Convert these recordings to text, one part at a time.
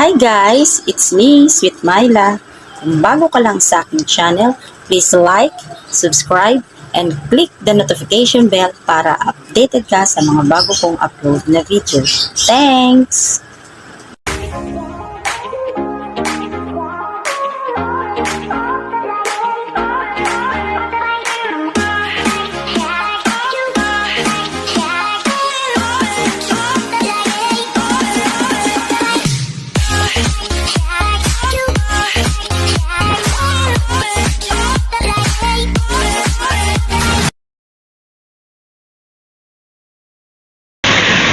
Hi guys! It's me, Sweet Myla. Kung bago ka lang sa aking channel, please like, subscribe, and click the notification bell para updated ka sa mga bago kong upload na videos. Thanks!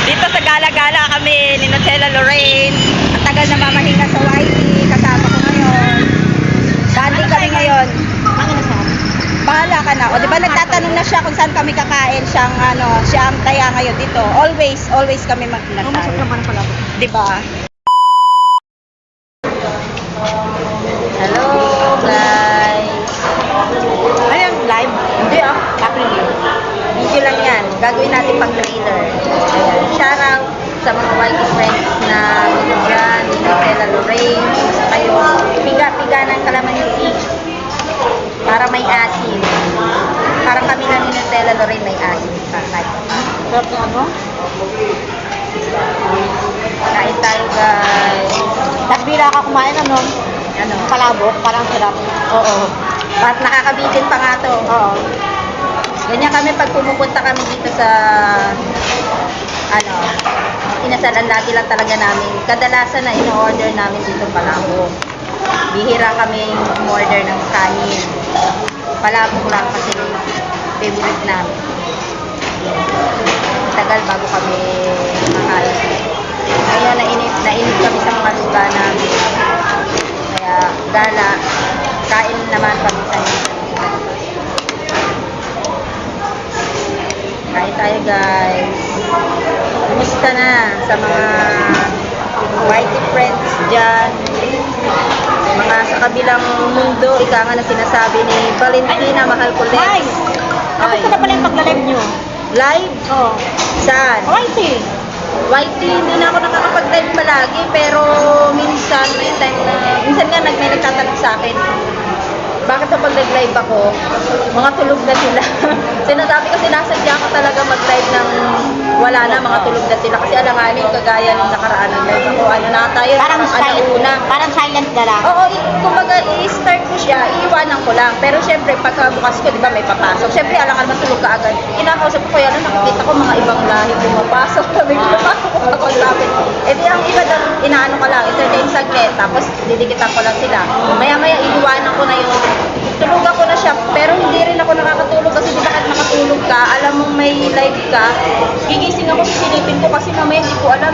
Dito sa gala-gala kami ni Nutella Lorraine. Ang tagal na mamahinga sa YT. Kasama ko ngayon. Bandi kami ngayon. Bahala ka na. O diba nagtatanong na siya kung saan kami kakain. Siya ang taya ngayon dito. Always kami maglasal. Diba? Hello guys. Ayun, live? Hindi ah. Video lang yan. Gagawin natin pang trailer. Ayan. Shoutout sa mga YT friends na dyan, ni Nutella Lorraine. Gusto kayo piga-piga ng kalamansi para may asin. Para kami lang ni Nutella Lorraine may asin. Sarap na ano? Kain tayo guys. Nagbira ka kumain ano? Palabok, parang sarap. Oo. At nakakabitin pa nga to. Oo. Ganyan kami pag pumupunta kami dito sa inasalan dati lang talaga namin. Kadalasan na in-order namin dito palabok. Bihira kami umorder ng kanin. Palabok lang kasi favorite namin. Tagal bago kami makain. Ngayon nainip kami sa mga luga namin. Kaya gala, kain naman paminsan-minsan. Kain tayo guys. Kumusta na sa mga YT friends dyan? Mga sa kabilang mundo, ika nga na sinasabi ni Valentina Mahal ko Hi! Lex. Tapos na pala yung pagla-live nyo? Live? Oo. Saan? YT! YT, hindi na ako nakakapag-live palagi, pero minsan may time na, minsan nga may nagtatanong sa akin, bakit sa pag nag-live ako, mga tulog na sila. Sinasabi ko, sinasadya ko talaga mag-live ng wala na, mga tulog na sila. Kasi alanganin, kagaya nung nakaraan ng live ako, ano na tayo, Parang una. Parang silent na lang. Oo, kumbaga i-start ko siya, iiwanan ko lang. Pero syempre, pagkabukas ko, di ba, may papasok. Syempre, alangan matulog ka agad. Kinakausap ko, kaya nakikita ko mga ibang lahi pumapasok. May pumapasok ko ako lapit. Eh di, ang iba doon, inaano ka lang, entertain saglit. Tapos, didikitan ko lang sila. Maya-maya, iiwanan ko na yun. Tulugan ko na siya, pero hindi rin ako nakakatulog kasi di ba kahit makatulog ka, alam mong may live ka, gigising ako, sisilipin ko kasi mamaya hindi ko alam,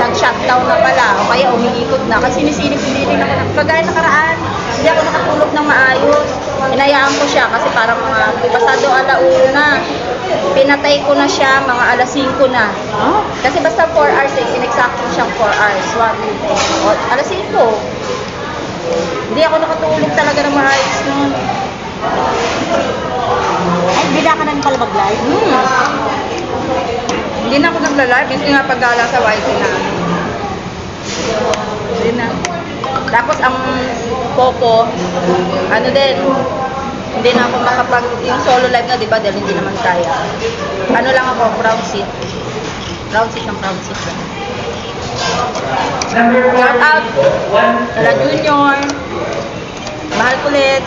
nag-shutdown na pala, o kaya umiikot na, kasi sinisilip hindi rin ako, kagaya nakaraan, hindi ako nakatulog ng maayos, hinayaan ko siya kasi parang mga pasado alauna, pinatay ko na siya, mga alas 5 na, kasi basta 4 hours, inexacto siyang 4 hours, alas 5, hindi ako nakatulog talaga ng maayos noon. Ay, bila ka na pala mag-live? Hindi na ako nagla-live. Kasi nga pag-gala sa YT na. Hindi na. Tapos ang Popo, hindi na ako makapag, yung solo live na, di ba? Dahil hindi naman kaya. Ano lang ako, crowd seat. Crowd seat lang. Shout out Tala Junior, Mahal Kulit.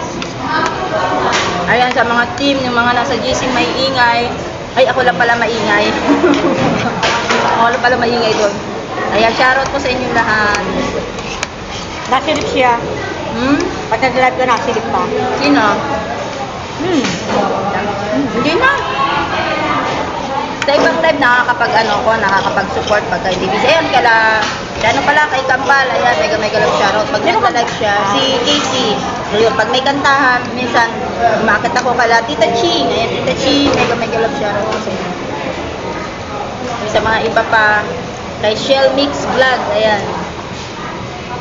Ayan, sa mga team, yung mga nasa GC may ingay. Ay, ako lang pala maingay. Ako lang pala maingay doon. Ayan, shoutout po sa inyong lahat. Nasilip siya. Pag nag-live ka, nasilip pa. Sino? Hindi na. Sa ibang time, nakakapag-support pagka hindi busy. Ayan, kay Kambal, ayan, mega love shoutout. Pag nagla-live siya, si Casey, yun, pag may kantahan, minsan, umakit ako kala Tita Ching, ayan, Tita Ching, mega love shoutout sa inyo. Sa mga iba pa, kay Shell Mix Vlog, ayan.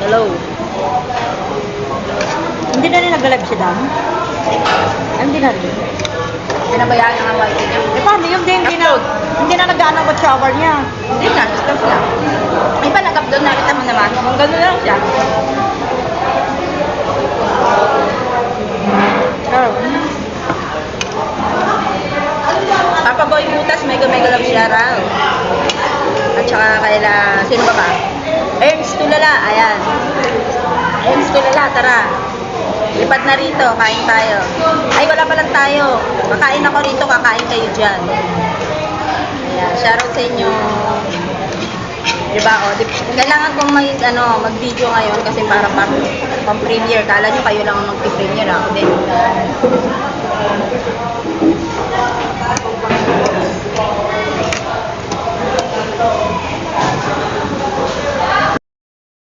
Hello. Hindi na rin nag-live si Dam? Hindi na rin. Pinabayaan ng mga YT niya. Eh paano yun? Hindi na nag-ano watch hour niya. Hindi na, stop na. Iba nag-upload, nakita mo naman. Kung gano'n Tulala, ayan. Ems Tulala, tara. Lipat na rito, kain tayo. Ay, wala pa lang tayo. Kakain ako rito, kakain kayo dyan. Ayan, shoutout sa inyo. Diba, kailangan kong mag-video ngayon kasi para pang-premiere. Kala nyo kayo lang ang mag-premiere, ako din.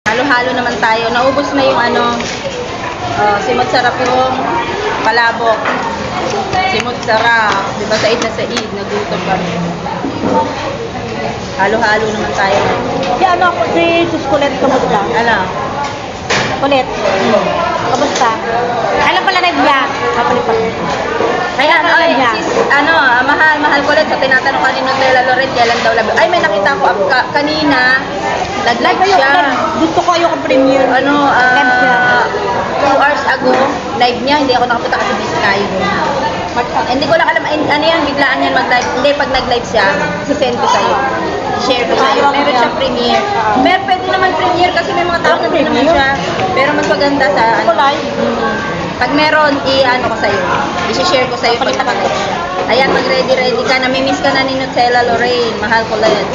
Halo-halo naman tayo. Naubos na yung simot sarap yung palabok. Simot sarap. Diba, said na said. Nagutom kami. Halo-halo naman tayo. Si si Sus Kulit, kamusta? Ano? Kulit. Kamusta? Alam pala na niya. Kapalit pa. Kaya mahal ko ulit sa tinatanong kanina Nutella Loren, kailan daw labi. Ay, may nakita ko kanina, nag-live siya. Gusto ko yung premiere. 2 hours ago, live niya, hindi ako nakapunta kasi busy tayo. Hindi ko lang alam, ano yan, biglaan yan mag-live. Hindi, pag nag-live siya, sisend ko sa'yo. Share ko sa'yo. Meron siyang premiere. Pero pwede naman premiere kasi may mga tao na din naman siya. Pero mas maganda sa live. Pag meron, ko sa'yo. I-share ko sa'yo pag nakalive siya. Ayan, mag-ready ka. Namimiss ka na ni Nutella Lorraine. Mahal ko lang.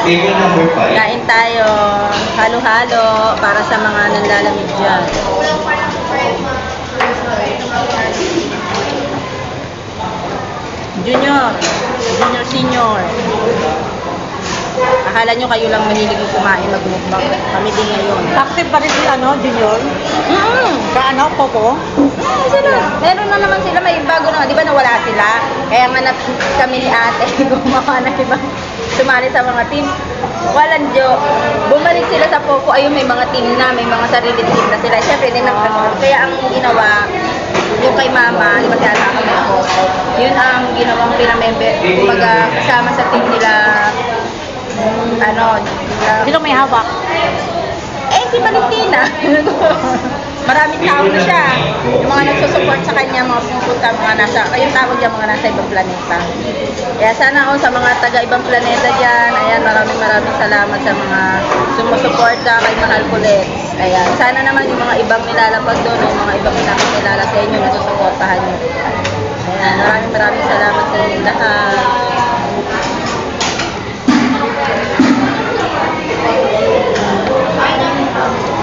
Table number 5. Kain tayo. Halo-halo para sa mga nanlalamig dyan. Junior, senior. Akala nyo kayo lang mahilig kumain, magmukbang. Kami din ngayon. Active pa rin si Junior? Ka Popo? Meron na naman sila, may bago na, di ba nawala sila? Kaya nga kami ni ate, gumawa na iba, sumali sa mga team. Walang joke. Bumalik sila sa Popo, ayun may mga team na, may mga sarili team na sila. Siyempre, din ang kaya ang ginawa, yung kay mama, di ba kaya kami ako, yun ang ginawang pinamember, kumbaga kasama sa team nila, Sino may hawak? si Valentina. Maraming tao na siya. Yung mga nagsusupport sa kanya, mga pumunta, mga nasa, yung tawag niya, mga nasa ibang planeta. Kaya sana sa mga taga ibang planeta dyan, ayan, maraming salamat sa mga sumusuporta kay Mahal Kulets. Ayan, sana naman yung mga ibang nilalapag doon, yung mga ibang nakakilala sa inyo, nasusuportahan nyo. Ayan, maraming salamat sa inyo lahat.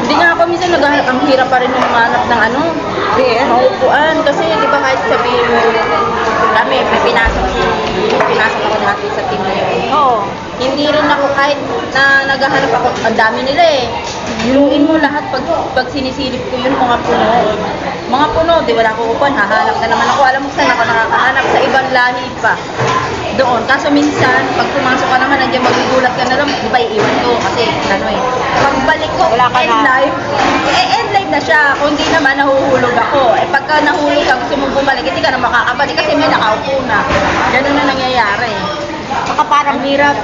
Hindi nga ako minsan ang hirap pa rin humanap ng maupuan. Kasi di ba kahit sabihin mo, kami, may pinasok ako dati sa team na yun. Oo. Hindi rin ako kahit na naghahanap ako, ang dami nila eh. Hiluin mo lahat pag sinisilip ko yun, mga puno. Mga puno, di wala ko upuan, hahanap na naman ako. Alam mo saan ako nakakahanap, sa ibang lahi pa. Doon. Kaso minsan, pag pumasok ka naman, nandiyan magugulat ka na lang, di ba iiwan ko? Kasi, pagbalik ko, wala ka end live. End live na siya. Kung di naman, nahuhulog ako. Pagka nahulog ka, gusto mong bumalik, hindi ka na makakabalik kasi may nakaupo na. Ganun na nangyayari. Saka parang hirap.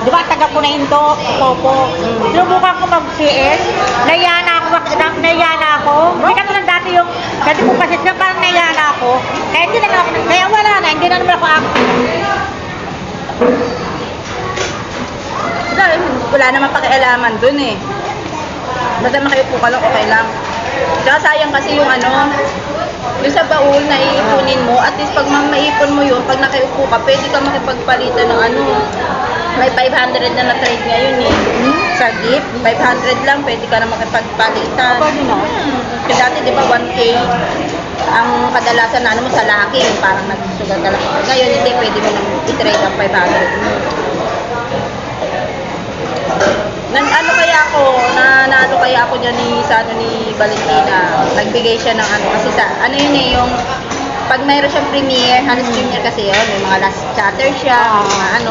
Di ba, taga ko na Indo, Popo. Sinubukan ko mag-CS. Naiya na ako. Hindi ka naman dati yung, dati ko kasi siya, parang naiya na ako. Kaya hindi naman ako, kaya wala na, hindi na naman ako active. Wala naman pakialaman dun eh. Basta makiupo ka lang, okay lang. Tsaka sayang kasi yung yung sa baul na iipunin mo, at least pag maipon mo yun, pag nakiupo ka, pwede ka makipagpalitan ng may 500 na na-trade ngayon eh. Sa gift, 500 lang, pwede ka na makipagpalitan. Pwede na. Kasi dati di ba 1K, ang kadalasan na mo sa laki, parang nagsusugal ka lang. Ngayon hindi, pwede mo nang i-trade ang 500 mo. Nanalo kaya ako niya ni Valentina. Nagbigay siya ng kasi yun eh, yung pag mayroon siyang premiere, halos premiere kasi yun, may mga last chatter siya, may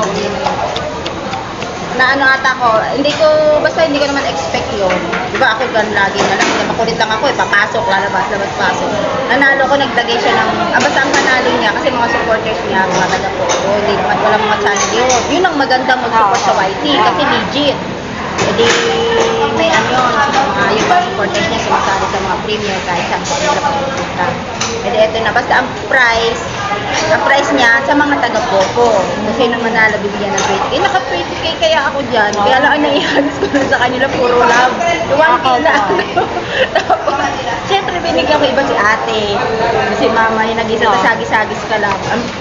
mga ata ko, basta hindi ko naman expect yun. Diba ako gan lagi na lang, makulit lang ako papasok, lalabas, pasok. Nanalo ko, naglagay siya ng, basta ang panalo niya, kasi mga supporters niya, mga taga po, walang mga channel yun. Yun ang magandang mag-support sa YT, kasi legit. Hindi may yun, mga yung mga supporters niya sumasali sa mga premiere kahit saan ko nila pupunta. Edi eto na, basta ang price niya sa mga taga-popo. Kasi naman nala bibigyan ng 20K. Naka 20K kaya ako dyan. Kaya lang ang naihagis ko na sa kanila, puro love. 1K na. Tapos, syempre binigyan ko iba si ate. Si mama, yung nag-isa, sagis-sagis ka lang.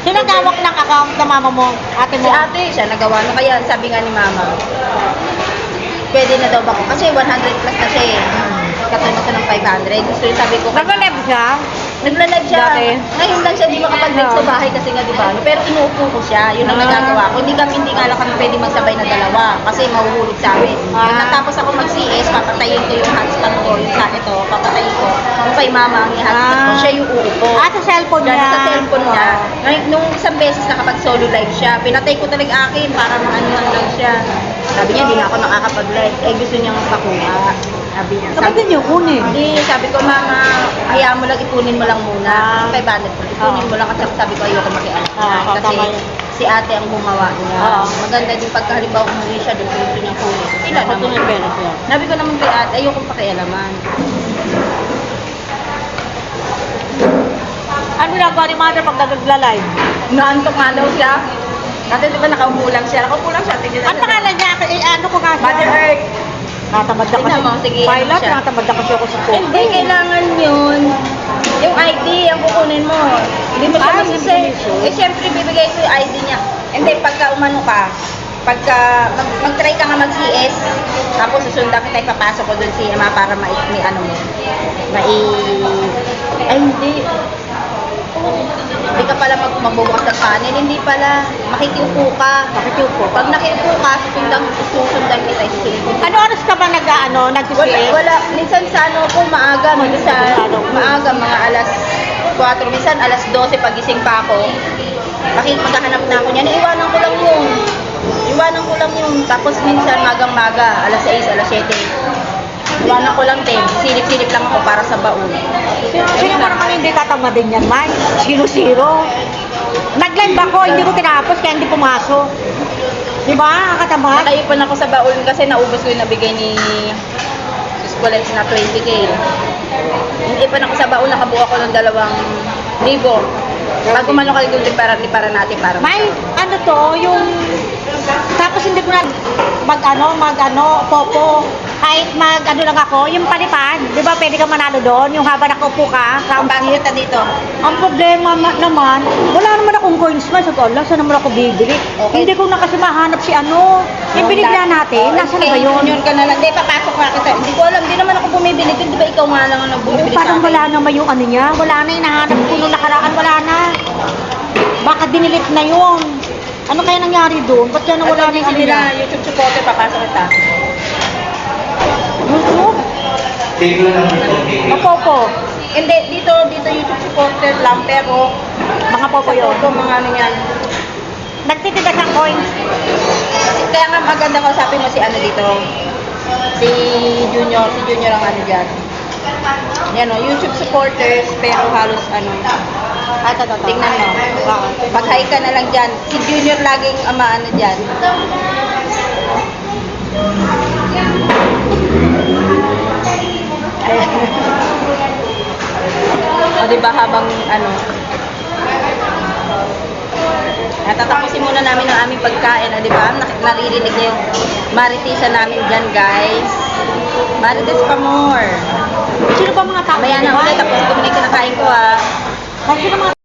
Sino gawak ng account na mama mo? Ate Si mo? ate, siya nagawa. No, kaya sabi nga ni mama, pwede na daw ba ko? Kasi 100 plus na siya eh. Katunod ko ng 500. Gusto yung sabi ko, Nag-live siya? nagla-live siya. Dati? Ngayon lang siya di makapag-live sa bahay kasi nga di ba? Pero inuupo ko siya. Yun ang nagagawa ko. Hindi nga lang kami pwede magsabay na dalawa kasi mahuhulog sa amin. Nung natapos ako mag-CS, papatayin ko yung hotspot ko. Yung sa ito, papatayin ko. Yung kay mama ang i-hotspot ko. Siya yung uupo. Sa cellphone niya? Sa cellphone niya. Nung isang beses nakapag-solo live siya, pinatay ko talaga akin para maano lang siya. Sabi niya, di na ako nakakapag-live. Gusto niyang pakuha. Sabi niya. Kapag niyo kunin. Hindi, sabi ko, mama, hayaan mo lang, ipunin mo lang muna. 500 po. Ipunin mo lang kasi sabi ko, ayoko makialam. Kasi tama yun. si ate ang gumawa niya. Maganda din pagka halimbawa umuwi siya, doon gusto niya kunin. Sila naman. Sabi ko naman kay ate, ayoko pakialaman. Ano ginagawa ni mother pag nagla-live? Naantok nga daw siya. Kasi di ba nakaupo lang siya? Nakaupo lang siya. Tingnan Ang pangalan niya? Ano ko nga siya? Mother Earth. Natamad na kasi. Tingnan mo, sige, Pilot, ano siya? natamad na kasi ako sa phone. Hindi, kailangan yun. Yung ID, ang kukunin mo. Hindi mo siya masisay. Eh, syempre, bibigay ko yung ID niya. Hindi, pagka umano ka, mag-try ka nga mag-CS, tapos susundan kita, ipapasok ko dun si Ama para may ano mo. Ay, hindi. Hindi ka pala magbubukas ng panel, hindi pala. Makikiupo ka. Pag nakiupo ka, susundan kita, isusunod. Ano oras ka ba nag-CS? Wala. Minsan sa ano po, maaga. Minsan, maaga, mga alas 4. Minsan, alas 12, pagising pa ako. Maghahanap na ako niya. Iwanan ko lang yun. Tapos minsan, magang-maga, alas 6, alas 7. Iwanan ko lang din. Silip-silip lang ako para sa baon. Sino mo naman hindi tatamadin yan, Mike? Zero. Nag-live ako, hindi ko tinapos kaya hindi pumasok. Di ba? Katamad? Nakaipon ako sa baon kasi naubos ko yung nabigay ni Suscolets na 20K. Naipon ako sa baon, nakabuo ako ng 2,000. Bago man ako liparan natin para May, ano to, yung... Tapos hindi ko na popo. Kahit lang ako, yung palipad, di ba pwede ka manalo doon, yung habang nakaupo ka, Pasok kita dito. ang problema naman, wala naman akong coins man. Sabi ko, Allah, saan naman ako bibili? Okay. Hindi ko na kasi mahanap si yung binigla natin, nasa na ba yun? Yun ka na lang. Hindi, papasok na kita. Hindi ko alam, hindi naman ako bumibili. Di ba ikaw nga lang ang bumibili sa Parang akin? wala naman yung ano niya, wala na yung nahanap ko nung nakaraan, wala na. Baka dinilit na yun. Ano kaya nangyari doon? Ba't kaya nawala na yung ano niya? YouTube supporter, papasok kita. YouTube? Table number 28. Popo. Hindi, dito YouTube supporter lang, pero Mga popo yun. ito, mga ano yan. Nagtitigas ng coins. Kaya nga maganda kausapin mo si ano dito. Si Junior ang ano dyan. Yan o, YouTube supporters, pero halos ano. Tingnan mo. Pag-hi ka na lang dyan. Si Junior laging ano dyan. O diba habang ano. Natatapusin muna namin ang aming pagkain. O diba? Naririnig niyo yung maritisa namin dyan, guys. Marites pa more. Sino ba mga tao? Maya na ulit. Tapos ko na yung kinakain ko, ha. Sino mga